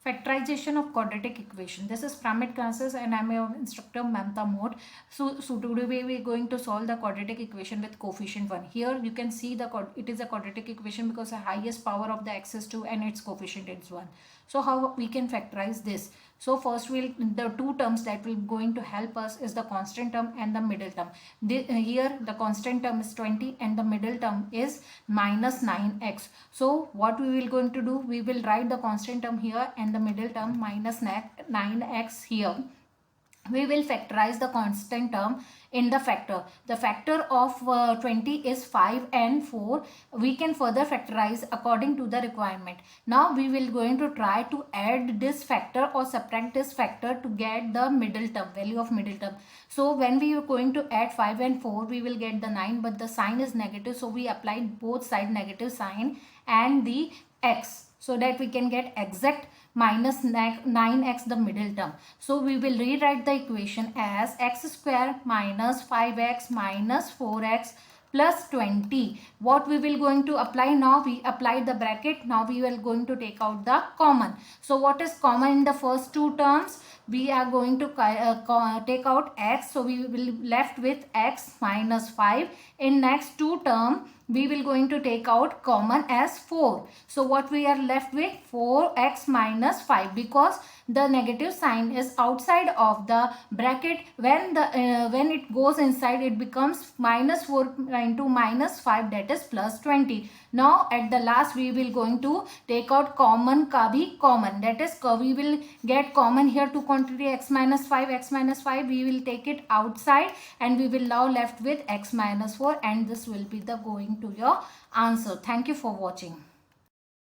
Factorization of quadratic equation. This is pyramid classes and I'm your instructor Mamta Mode. So today we are going to solve the quadratic equation with coefficient 1. Here you can see it is a quadratic equation because the highest power of the x is 2 and its coefficient is 1. So how we can factorize this? So first the two terms that will going to help us is the constant term and the middle term. Here the constant term is 20 and the middle term is minus 9x. So what we will going to do, we will write the constant term here and the middle term minus 9x here. We will factorize the constant term in the factor. The factor of 20 is 5 and 4. We can further factorize according to the requirement. Now we will going to try to add this factor or subtract this factor to get the middle term, value of middle term. So when we are going to add 5 and 4, we will get the 9, but the sign is negative. So we applied both side negative sign and the x, so that we can get exact minus 9x the middle term. So we will rewrite the equation as x square minus 5x minus 4x plus 20. What we will going to apply now? We applied the bracket. Now we will going to take out the common. So what is common in the first two terms? We are going to take out x. So we will left with x minus 5. In next two term, we will going to take out common as 4. So what we are left with? 4x minus 5, because the negative sign is outside of the bracket. When it goes inside, it becomes minus 4 into minus 5, that is plus 20. Now at the last we will going to take out common ka bhi common, that is we will get common here to quantity x minus 5, we will take it outside and we will now left with x minus 4, and this will be the going to your answer. Thank you for watching.